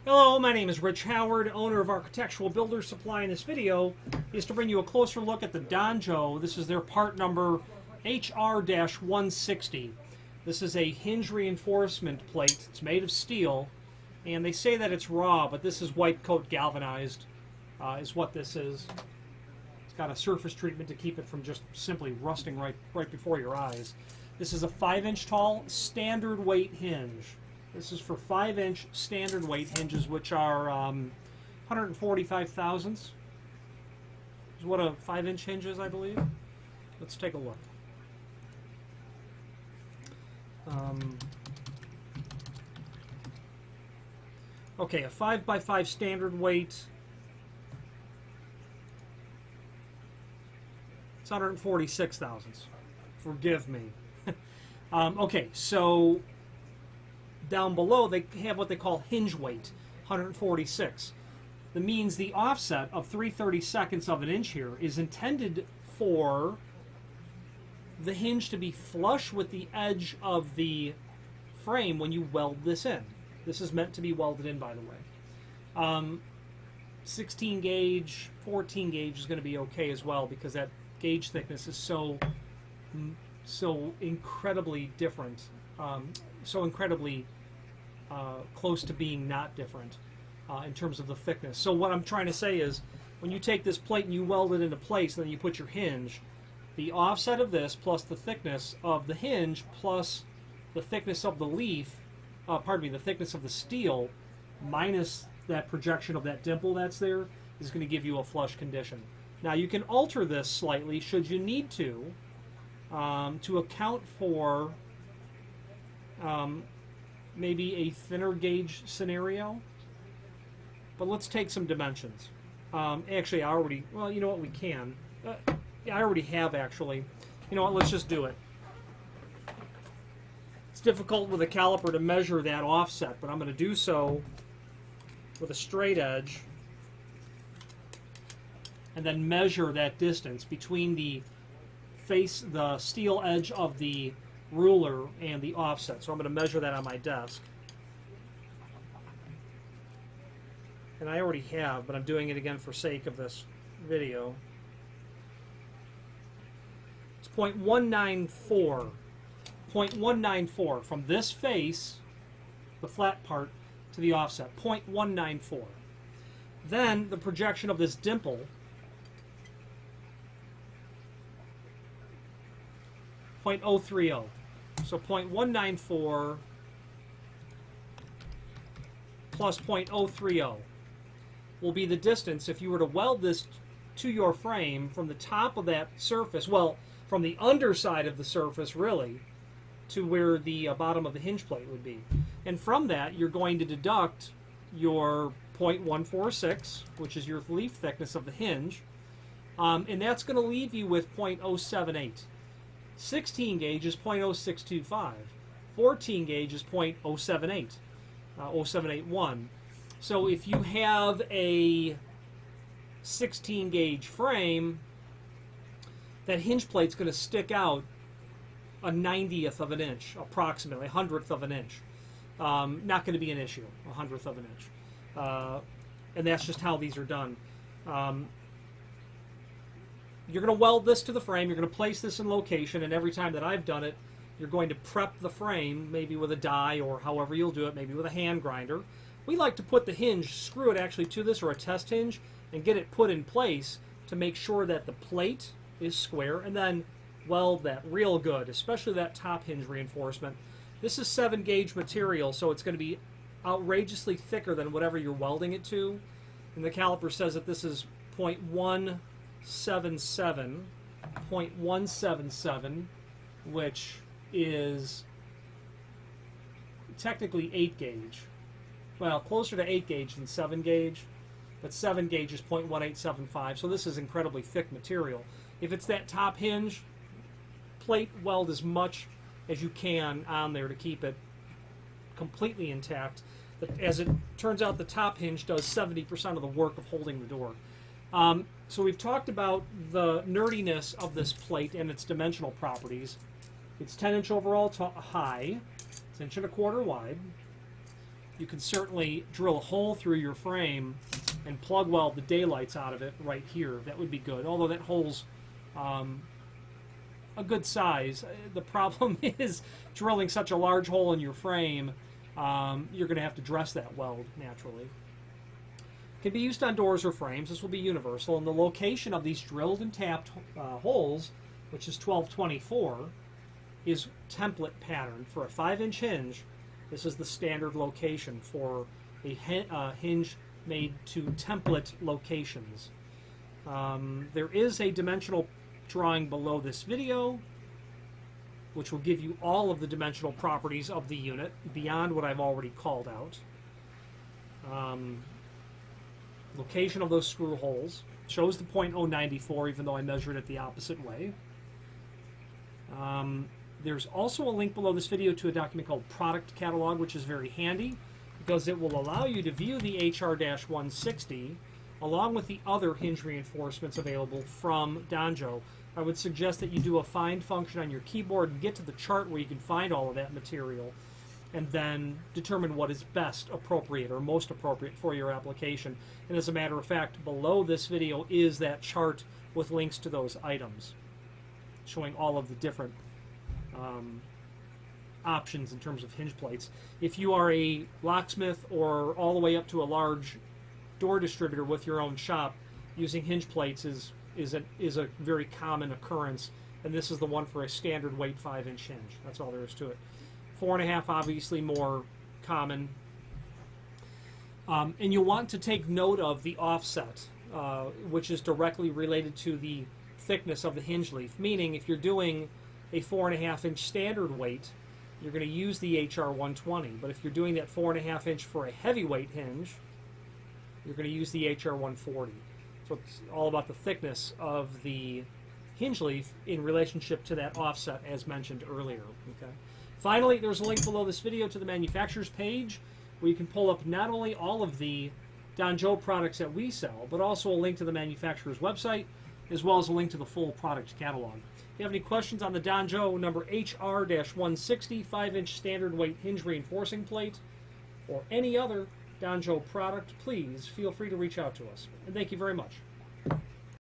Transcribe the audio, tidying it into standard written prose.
Hello, my name is Rich Howard, owner of Architectural Builders Supply. In this video is to bring you a closer look at the Donjo. This is their part number HR-160. This is a hinge reinforcement plate. It's made of steel, and they say that it's raw, but this is white coat galvanized is what this is. It's got a surface treatment to keep it from just simply rusting right before your eyes. This is a 5-inch tall standard weight hinge. This is for 5-inch standard weight hinges, which are 145 thousandths. Is what a 5-inch hinge is, I believe. Let's take a look. Okay, a 5x5 standard weight. It's 146 thousandths. Forgive me. Okay, so down below they have what they call hinge weight, 146. That means the offset of 3/32 of an inch here is intended for the hinge to be flush with the edge of the frame when you weld this in. This is meant to be welded in, by the way. 16 gauge, 14 gauge is going to be okay as well, because that gauge thickness is so incredibly different, so incredibly close to being not different in terms of the thickness. So what I'm trying to say is, when you take this plate and you weld it into place, and then you put your hinge, the offset of this plus the thickness of the hinge plus the thickness of the leaf, the thickness of the steel minus that projection of that dimple that's there is going to give you a flush condition. Now you can alter this slightly should you need to account for maybe a thinner gauge scenario. But let's take some dimensions. Actually, I already, well, you know what, we can. Yeah, I already have, actually. You know what, let's just do it. It's difficult with a caliper to measure that offset, but I'm going to do so with a straight edge and then measure that distance between the steel edge of the ruler and the offset. So I'm going to measure that on my desk. And I already have, but I'm doing it again for sake of this video. It's 0.194. 0.194 from this face, the flat part, to the offset. 0.194. Then the projection of this dimple, 0.030. So 0.194 plus 0.030 will be the distance if you were to weld this to your frame from the top of that surface, well, from the underside of the surface, really, to where the bottom of the hinge plate would be. And from that, you're going to deduct your 0.146, which is your leaf thickness of the hinge, and that's going to leave you with 0.078. 16 gauge is 0.0625. 14 gauge is 0.078, 0781. So if you have a 16 gauge frame, that hinge plate's going to stick out a 90th of an inch, approximately, a 100th of an inch. Not going to be an issue, a 100th of an inch. And that's just how these are done. You're going to weld this to the frame, you're going to place this in location, and every time that I've done it, you're going to prep the frame, maybe with a die or however you'll do it, maybe with a hand grinder. We like to put the hinge, screw it actually to this, or a test hinge, and get it put in place to make sure that the plate is square, and then weld that real good, especially that top hinge reinforcement. This is 7 gauge material, so it's going to be outrageously thicker than whatever you're welding it to. And the caliper says that this is 0.177, which is technically 8 gauge. Well, closer to 8 gauge than 7 gauge, but 7 gauge is 0.1875, so this is incredibly thick material. If it's that top hinge, plate weld as much as you can on there to keep it completely intact. But as it turns out, the top hinge does 70% of the work of holding the door. So we've talked about the nerdiness of this plate and its dimensional properties. It's 10-inch overall high. It's 1.25 inches wide. you can certainly drill a hole through your frame and plug weld the daylights out of it right here. That would be good, although that hole's a good size. The problem is drilling such a large hole in your frame, you're going to have to dress that weld naturally. Can be used on doors or frames. This will be universal, and the location of these drilled and tapped holes, which is 1224, is template patterned for a 5-inch hinge. This is the standard location for a hinge made to template locations. There is a dimensional drawing below this video, which will give you all of the dimensional properties of the unit beyond what I've already called out. Location of those screw holes shows the .094, even though I measured it the opposite way. There's also a link below this video to a document called Product Catalog, which is very handy because it will allow you to view the HR-160 along with the other hinge reinforcements available from Danjo. I would suggest that you do a find function on your keyboard and get to the chart where you can find all of that material, and then determine what is best appropriate or most appropriate for your application. And as a matter of fact, below this video is that chart with links to those items, showing all of the different options in terms of hinge plates. If you are a locksmith or all the way up to a large door distributor with your own shop, using hinge plates is a very common occurrence, and this is the one for a standard weight 5-inch hinge. That's all there is to it. 4.5 obviously more common. And you'll want to take note of the offset, which is directly related to the thickness of the hinge leaf. Meaning, if you're doing a 4.5-inch standard weight, you're going to use the HR-120. But if you're doing that 4.5-inch for a heavyweight hinge, you're going to use the HR-140. So it's all about the thickness of the hinge leaf in relationship to that offset, as mentioned earlier. Okay. Finally, there's a link below this video to the manufacturer's page where you can pull up not only all of the Danjo products that we sell, but also a link to the manufacturer's website, as well as a link to the full product catalog. If you have any questions on the Danjo number HR-160 5-inch standard weight hinge reinforcing plate, or any other Danjo product, please feel free to reach out to us. And thank you very much.